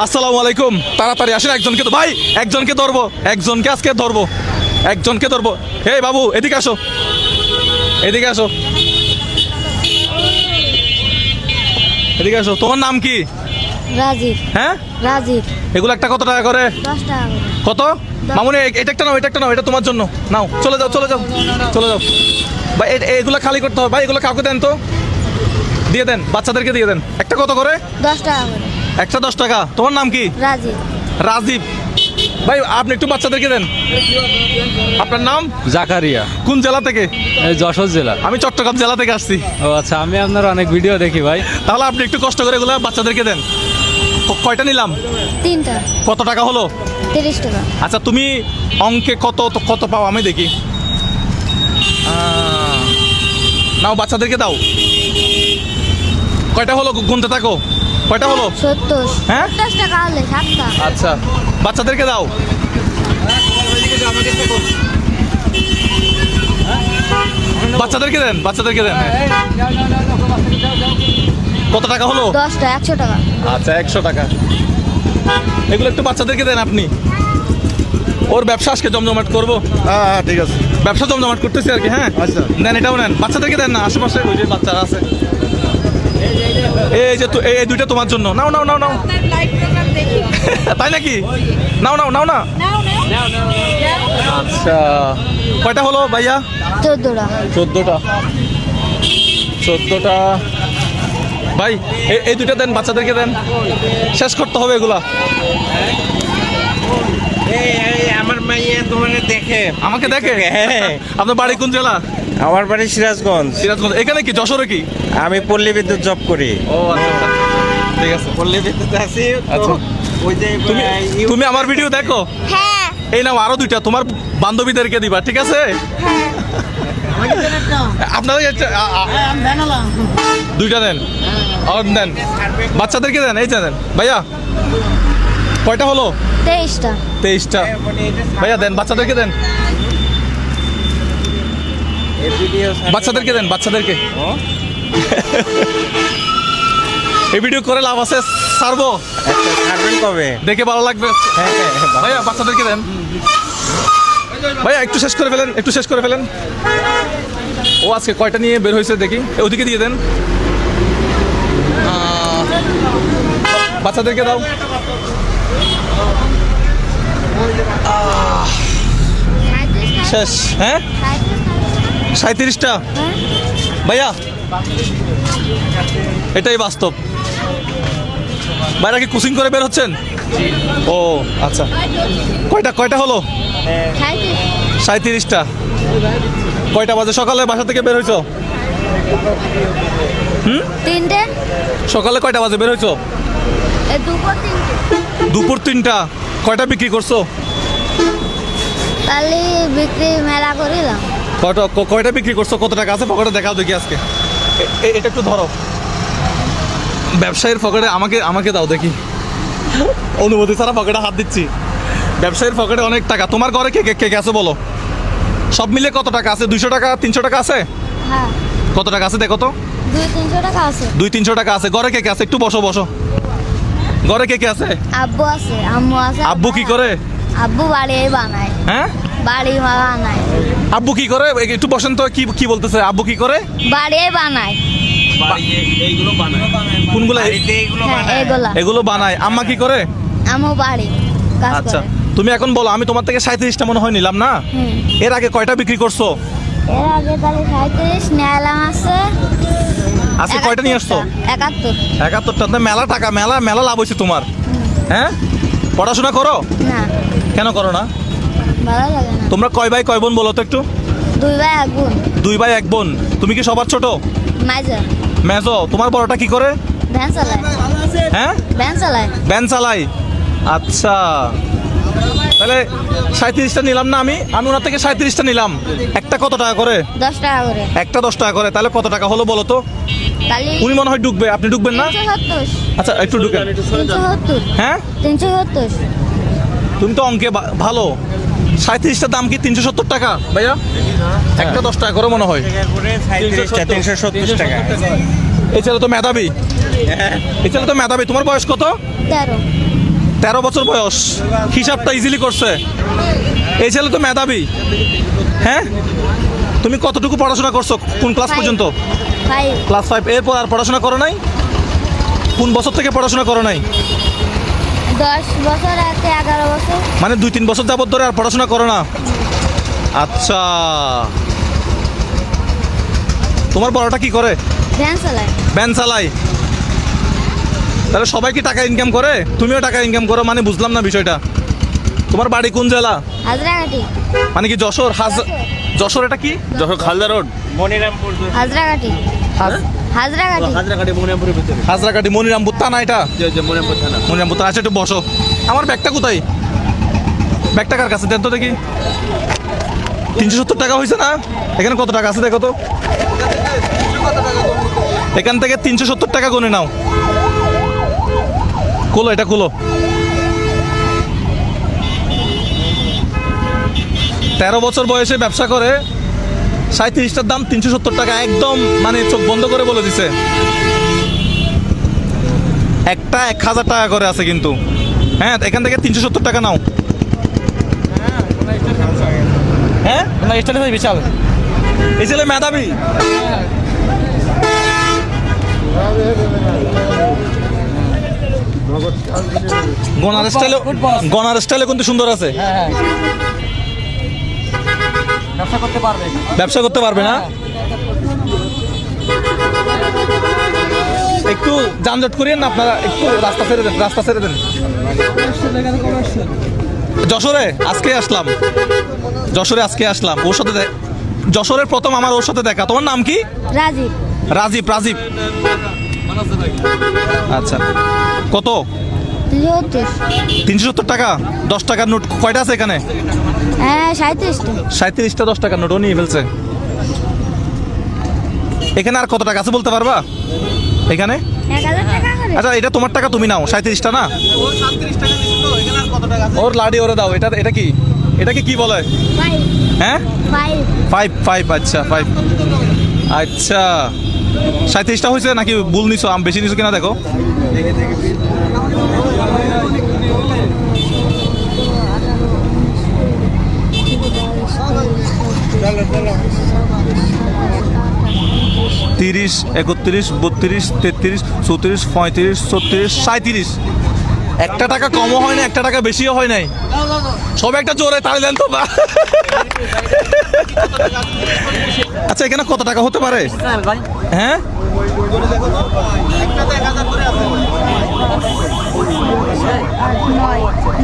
আসসালামু আলাইকুম। তাড়াতাড়ি আসেন, একজনকে তো ভাই, একজনকে ধরবো, একজনকে আজকে ধরবো, একজনকে ধরবো। হে বাবু, এদিকে আসো, এদিকে আসো, এদিকে আসো। তোমার নাম কি? রাজীব। হ্যাঁ, রাজীব। এগুলো একটা কত টাকা করে? 10 টাকা করে। কত? মামুনি, এটা একটা নাও, এটা একটা নাও, এটা তোমার জন্য নাও। চলে যাও, চলে যাও, চলে যাও ভাই। এগুলো খালি করতে হবে ভাই, এগুলো কাউকে দেন তো, দিয়ে দেন, বাচ্চাদেরকে দিয়ে দেন। একটা কত করে? 10 টাকা করে। একটা 10 টাকা। তোমার নাম কি? রাজীব। রাজীব ভাই, আপনি একটু বাচ্চাদেরকে দেন। আপনার নাম? জাকারিয়া। কোন জেলা থেকে? এই যশোর জেলা। আমি চট্টগ্রাম জেলা থেকে আসছি। ও আচ্ছা, আমি আপনার অনেক ভিডিও দেখি ভাই। তাহলে আপনি একটু কষ্ট করে এগুলো বাচ্চাদেরকে দেন। কয়টা নিলাম? 3টা। কত টাকা হলো? 30 টাকা। আচ্ছা, তুমি অঙ্কে কত কত পাও আমি দেখি। নাও, বাচ্চাদেরকে দাও। কয়টা হলো গুনতে থাকো, কয়টা হলো? 70। হ্যাঁ? 50 টাকা হলে 7টা। আচ্ছা, বাচ্চাদেরকে দাও। বাচ্চাদেরকে দেন, বাচ্চাদেরকে দেন। কত টাকা হলো? 10টা 100 টাকা। আচ্ছা, 100 টাকা। এগুলো একটু বাচ্চাদেরকে দেন আপনি। ওর ব্যবসা আজকে জমজমাট করবো। হ্যাঁ ঠিক আছে। ব্যবসা জমজমাট করতেছি আর কি। হ্যাঁ আচ্ছা। নেন, এটাও নেন, বাচ্চাদেরকে দেন না, আশেপাশে ওই যে বাচ্চারা আছে। এই যে এই দুইটা তোমার জন্য। নাও নাও নাও নাও। তাই নাকি? নাও নাও নাও না। আচ্ছা, কয়টা হলো ভাইয়া? 14টা। 14টা। 14টা ভাই, এই দুইটা দেন, বাচ্চাদেরকে দেন, শেষ করতে হবে এগুলা। আমার মাইয়া তোমার দেখে। আমাকে দেখে? হ্যাঁ। আপনার বাড়ি কোন জেলা? আমার বাড়ি সিরাজগঞ্জ। সিরাজগঞ্জ। এখানে কি যশোরে কি? আমি পল্লী বিদ্যুৎ জব করি। ও আচ্ছা আচ্ছা, ঠিক আছে। পল্লী বিদ্যুৎ আছি। আচ্ছা। ওই যে তুমি আমার ভিডিও দেখো? হ্যাঁ। এই নাও আরো দুইটা, তোমার বান্ধবীদেরকে দিবা, ঠিক আছে? আপনাদের দুইটা দেন, আর দেন, বাচ্চাদেরকে দেন। এই যে দেন ভাইয়া। কয়টা হলো? 23টা। 23টা। ভাইয়া দেন, বাচ্চাদেরকে দেন, বাচ্চাদেরকে দেন, বাচ্চাদেরকে। এই ভিডিও করে লাভ আছে, ছাড়বো। ছাড়বেন কবে? দেখে ভালো লাগবে। ভাইয়া বাচ্চাদেরকে দেন। ভাইয়া একটু শেষ করে ফেলেন, একটু শেষ করে ফেলেন। ও আজকে কয়টা নিয়ে বের হয়েছে দেখি, ওদিকে দিয়ে দেন। বাচ্চাদেরকে দাও। শেষ। হ্যাঁ, 37টা। ভাইয়া এটাই বাস্তব। ভাইরা কি কোচিং করে বের হচ্ছেন? ও আচ্ছা, কয়টা কয়টা হলো? 37টা। কয়টা বাজে সকালে বাসা থেকে বের হইছো? 3টে। সকালে কয়টা বাজে বের হইছো? দুপুর 3টে। দুপুর 3টা। কয়টা বিক্রি করছো? তাহলে বিক্রি মেলা করিলাম। কয়টা বিক্রি করছো? কত টাকা আছে পকেটে দেখাও দেখি আজকে। এটা একটু ধরো, ব্যবসায়ীর পকেটে আমাকে দাও দেখি। অনুমতি ছাড়া পকেটে হাত দিচ্ছি। ব্যবসায়ীর পকেটে অনেক টাকা। তোমার ঘরে কে কে কে আছে বলো? সব মিলে কত টাকা আছে? 200 টাকা 300 টাকা আছে? হ্যাঁ। কত টাকা আছে দেখো তো? 200-300 টাকা আছে। 200-300 টাকা আছে। ঘরে কে কে আছে? একটু বসো বসো। ঘরে কে কে আছে? আব্বু আছে, আম্মু আছে। আব্বু কি করে? আব্বু বাড়ি বানায়। হ্যাঁ, বাড়ি বানায়। আব্বু কি করে? একটু বসেন তো। কি বলতেছে? আব্বু কি করে? বাড়ি বানায়। এইগুলো বানায়। কোনগুলো? হ্যাঁ, এগুলা। এগুলো বানায়। আম্মা কি করে? আম্মু বাড়ি কাজ আচ্ছা, করে। তুমি এখন বলো, আমি তোমার থেকে 37টা মনে হয় নিলাম না? হুম। এর আগে কয়টা বিক্রি করছো? এর আগে তাহলে 37 নিলাম আছে। আজকে কয়টা নিয়ে আসছো? 71। 71টা। মেলা টাকা, মেলা লাভ হয়েছে তোমার। হ্যাঁ, পড়াশোনা করো? না, কেন করো না? ভালো লাগে না। তোমরা কয় ভাই কয় বোন বলো তো একটু? 2 ভাই 1 বোন। 2 ভাই 1 বোন। তুমি কি সবার ছোট? মাইজা। মেজো। তোমার বড়টা কি করে? ভ্যান চালায়। হ্যাঁ, ভ্যান চালায়। ভ্যান চালাই। আচ্ছা, তাহলে 37টা নিলাম না আমি ওনার থেকে 37টা নিলাম। একটা কত টাকা করে? 10 টাকা করে। একটা 10 টাকা করে। তাহলে কত টাকা হলো বলো তো? তাহলে উনি মনে হয় ঢুকবে, আপনি ঢুকবেন না? 370। আচ্ছা, একটু ঢুকেন। 370। হ্যাঁ, 370। তুমি তো অঙ্কে ভালো। 37টার দাম কি 370 টাকা ভাইয়া? একটা 10 টাকা করে মনে হয়। 370 টাকা। এই ছেলে তো মেধাবী, এই ছেলে তো মেধাবী। তোমার বয়স কত? 13। 13 বছর বয়স, হিসাবটা ইজিলি করছে। এই ছেলে তো মেধাবী। হ্যাঁ, তুমি কতটুকু পড়াশোনা করছো? কোন ক্লাস Five. পর্যন্ত? ভাই ক্লাস 5। এরপর আর পড়াশোনা করো নাই? কোন বছর থেকে পড়াশোনা করো নাই? 10 বছর আছে 11 বছর। মানে 2-3 বছর যাবত ধরে আর পড়াশোনা করো না? আচ্ছা, তোমার বড়টা কি করে? ভ্যান চালায়। ভ্যান চালায়। তাহলে সবাই কি টাকা ইনকাম করে? তুমিও টাকা ইনকাম করো? মানে বুঝলাম না বিষয়টা। তোমার বাড়ি কোন জেলা? হাজরাঘাটি। মানে কি যশোর? যশোর এটা কি? যশোর খালদা রোড। মনিরামপুর হাজরাঘাটি। হাজরাঘাটি। হাজরাঘাটে মনিরামপুরের ভিতরে। হাজরাকাটি মনিরামপুর থানা এটা? যে মনিরামপুর থানা। মনিরামপুর থানা। আচ্ছা, একটু বসো। আমার ব্যাগটা কোথায়? ব্যাগটা কার কাছে? দেন তো দেখি। 370 টাকা হয়েছে না? এখানে কত টাকা আছে দেখো তো। এখান থেকে 370 টাকা গুনে নাও। খুলো, এটা খুলো। 13 বছর বয়সে ব্যবসা করে 37টার দাম 370 টাকা। একদম মানে চোখ বন্ধ করে বলে দিছে। একটা 1000 টাকা করে আছে কিন্তু। হ্যাঁ, এখান থেকে 370 টাকা নাও। হ্যাঁ, না স্টাইল বিশাল। এই ছেলে মেধাবী। গনার স্টাইলে কিন্তু সুন্দর আছে। ব্যবসা করতে পারবে। ব্যবসা করতে পারবে না? একটু যানজট করিয়েন না আপনারা, একটু রাস্তা ছেড়ে দেন, রাস্তা ছেড়ে দেন। যশোরে আজকে আসলাম, যশোরে আজকে আসলাম। ওর সাথে যশোরের প্রথম আমার ওর সাথে দেখা। তোমার নাম কি? রাজীব। রাজীব। রাজীব, আচ্ছা। কত? 370 টাকা। 10 টাকার নোট কয়টা আছে এখানে? হ্যাঁ 37টা। 37টা 10 টাকার নোট ও নিয়ে ফেলছে। এখানে আর কত টাকা আছে বলতে পারবা? এখানে 1000 টাকা করে। আচ্ছা, এটা তোমার টাকা, তুমি নাও। 37টা না? ওর লাডি ওরে দাও। এটা কি? এটাকে কি বলে? 5 হ্যাঁ, 5 5। আচ্ছা 5। আচ্ছা, 37টা হয়েছে নাকি ভুল নিছো? আম বেশি নিছো কিনা দেখো। তিরিশ, 31, 32, 33, 34, 35, 36, 37। একটা টাকা কমও হয় না, একটা টাকা বেশিও হয় নাই। সব একটা জোরে তালি দেন তো বা। আচ্ছা, এখানে কত টাকা হতে পারে? হ্যাঁ,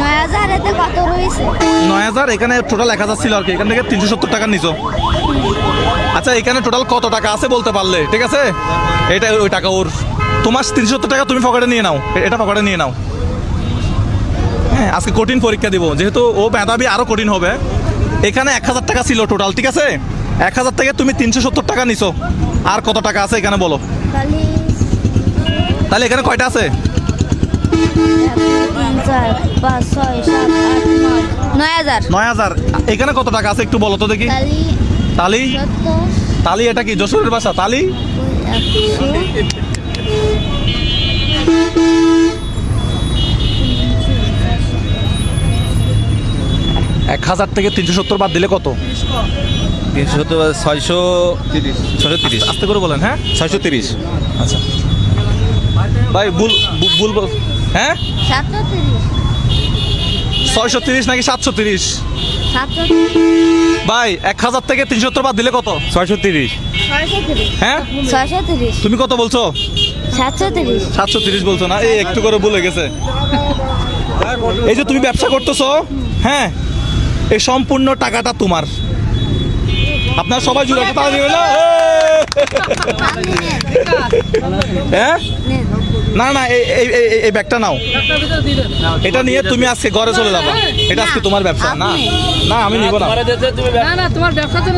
9000 এতে কত রয়েছে? 9000। এখানে টোটাল 1000 ছিল আর কি। এখান থেকে 370 টাকা নিছো। আচ্ছা, এখানে টোটাল কত টাকা আছে বলতে পারলে? ঠিক আছে, এটা ওই টাকা ওর। তোমার 370 টাকা তুমি পকেটে নিয়ে নাও। এটা পকেটে নিয়ে নাও। হ্যাঁ, আজকে কঠিন পরীক্ষা দিব, যেহেতু ও মেধাবী আরো কঠিন হবে। এখানে 1000 টাকা ছিল টোটাল, ঠিক আছে? 1000 থেকে তুমি 370 টাকা নিছো। আর কত টাকা আছে এখানে বলো? তাহলে এখানে কয়টা আছে? 9000। এখানে কত টাকা আছে একটু বলো তো দেখি। তালি। তালি এটা কি যশোরের ভাষা? তালি। 1000 থেকে 370 বাদ দিলে কত? 370 630। আস্তে করে বলেন। হ্যাঁ, 630। আচ্ছা ভাই, ভুল বল। হ্যাঁ, 630 নাকি 730? ভাই, 1000 থেকে 370 বাদ দিলে কত? 630। হ্যাঁ, 630। তুমি কত বলছো? 730। 730 বলছো না? এই একটু করে ভুলে গেছে। এই যে তুমি ব্যবসা করতেছো, হ্যাঁ, এই সম্পূর্ণ টাকাটা তোমার। আপনার সবাই জুড়ে একটা তালি দিবেন না? হ্যাঁ, না না, এই ব্যাগটা নাও। এটা নিয়ে তুমি আজকে ঘরে চলে যাবা। এটা আজকে তোমার ব্যবসা। না না, আমি নিব না। এটা তোমার ব্যবসার জন্য।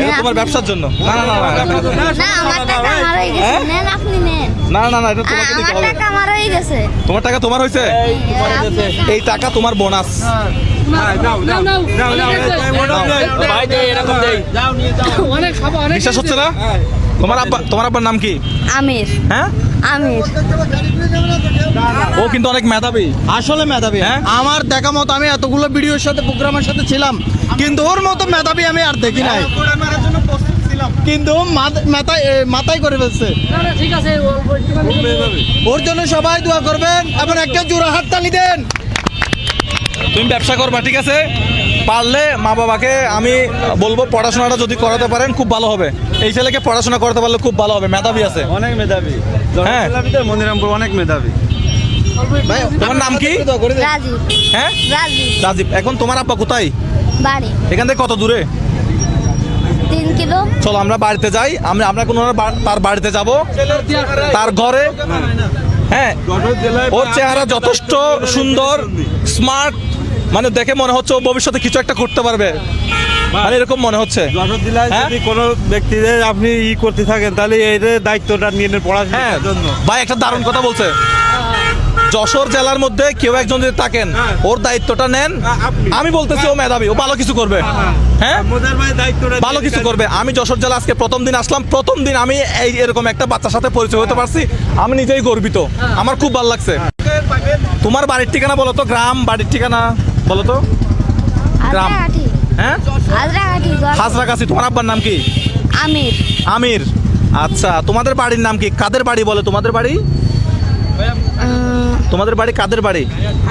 এটা তোমার ব্যবসার জন্য। না না না না, না, আমার টাকা আমার হয়ে গেছে। হ্যাঁ? নেন, আপনি নেন। না না না, এটা তোমাকে দিতে আমার হবে। টাকা আমার হয়ে গেছে। তোমার টাকা তোমার হয়েছে। এই টাকা তোমার বোনাস। বিশ্বাস হচ্ছে না? তোমার আব্বার নাম কি? আমির। হ্যাঁ, আমির। ও কিন্তু অনেক মেধাবী। আসলে মেধাবী। হ্যাঁ? আমার দেখা মতো আমি এতগুলো ভিডিওর সাথে প্রোগ্রামের সাথে ছিলাম, কিন্তু ওর মতো মেধাবী আমি আর দেখি নাই। কিন্তু মাথায় করে ফেলছে। ওর জন্য সবাই দোয়া করবেন এবং একটা জোড়া হাততালি দেন। তুমি ব্যবসা করবা, ঠিক আছে? পারলে মা বাবাকে আমি বলবো পড়াশোনাটা যদি করাতে পারেন খুব ভালো হবে। এই ছেলেকে পড়াশোনা করাতে পারলে খুব ভালো হবে, মেধাবী আছে। অনেক মেধাবী। হ্যাঁ। মনিরামপুর অনেক মেধাবী। ভাই, তোমার নাম কি? দোয়া করে দেন। রাজীব। হ্যাঁ, রাজীব। রাজীব। এখন তোমার আব্বা কোথায়? বাড়ি এখান থেকে কত দূরে? 3 কিলো। চলো আমরা বাড়িতে যাই। আমরা কোন তার বাড়িতে যাব, তার ঘরে। হ্যাঁ, ওর চেহারা যথেষ্ট সুন্দর, স্মার্ট, মানে দেখে মনে হচ্ছে ও ভবিষ্যতে কিছু একটা করতে পারবে, মানে এরকম মনে হচ্ছে। যশোর জেলায় হ্যাঁ? যদি কোনো ব্যক্তিদের আপনি করতে থাকেন তাহলে এই যে দায়িত্বটা নিয়ে নেন হ্যাঁ পড়াশোনার জন্য। ভাই, একটা দারুণ কথা বলছে। যশোর জেলার মধ্যে কেউ একজন যদি থাকেন, ওর দায়িত্বটা নেন। আমি বলতেছি ও মেধাবী, ও ভালো কিছু করবে। হ্যাঁ, মোদের ভাই দায়িত্বটা ভালো কিছু করবে। আমি যশোর জেলা আজকে প্রথম দিন আসলাম, প্রথম দিন আমি এরকম একটা বাচ্চার সাথে পরিচয় হতে পারছি, আমি নিজেই গর্বিত, আমার খুব ভালো লাগছে। তোমার বাড়ির ঠিকানা বলো তো, গ্রাম, বাড়ির ঠিকানা বলো তো। গ্রাম। হাজরাগাঠি। হ্যাঁ, হাজরাগাঠি। হাজরাগাছি। তোমার আব্বার নাম কি? আমির। আমির। আচ্ছা, তোমাদের বাড়ির নাম কি? কাদের বাড়ি বলে তোমাদের বাড়ি? তোমাদের বাড়ি কাদের বাড়ি?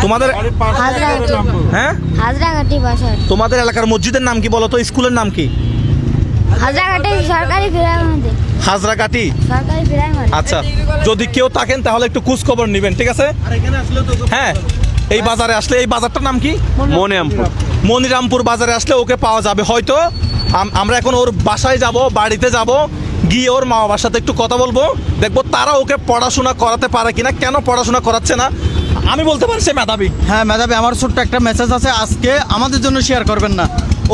তোমাদের হাজরাগাঠি। হ্যাঁ, হাজরাগাঠি বাসার। তোমাদের এলাকার মসজিদের নাম কি বলো তো? স্কুলের নাম কি? হাজরাগাঠি সরকারি প্রাইমারি। হাজরাকাটি। সরকারি প্রাইমারি। আচ্ছা, যদি কেউ থাকেন তাহলে একটু খোঁজ খবর নেবেন, ঠিক আছে? হ্যাঁ, এই বাজারে আসলে, এই বাজারটার নাম কি? মনিরামপুর। মনিরামপুর বাজারে আসলে ওকে পাওয়া যাবে হয়তো। আমরা এখন ওর বাসায় যাব, বাড়িতে যাব, গিয়ে ওর মা বাবার সাথে একটু কথা বলবো, দেখবো তারা ওকে পড়াশোনা করাতে পারে কিনা, কেন পড়াশোনা করাচ্ছে না। আমি বলতে পারি সে মেধাবী। হ্যাঁ মেধাবী। আমার ছোট্ট একটা মেসেজ আছে, আজকে আমাদের জন্য শেয়ার করবেন না,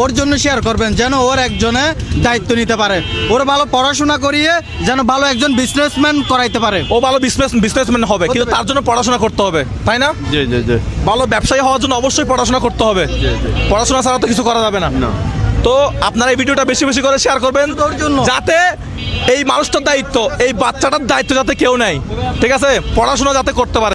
ওর জন্য শেয়ার করবেন, যেন ওর একজনে দায়িত্ব নিতে পারে, ওর ভালো পড়াশোনা করিয়ে যেন ভালো একজন বিজনেসম্যান করাইতে পারে। ও ভালো বিজনেসম্যান হবে, কিন্তু তার জন্য পড়াশোনা করতে হবে, তাই না? জি জি জি। ভালো ব্যবসায়ী হওয়ার জন্য অবশ্যই পড়াশোনা করতে হবে। পড়াশোনা ছাড়া তো কিছু করা যাবে না। তো আপনারা এই ভিডিওটা বেশি বেশি করে শেয়ার করবেন, যাতে এই মানুষটার দায়িত্ব, এই বাচ্চাটার দায়িত্ব যাতে কেউ নেয়, ঠিক আছে? পড়াশোনা যাতে করতে পারে।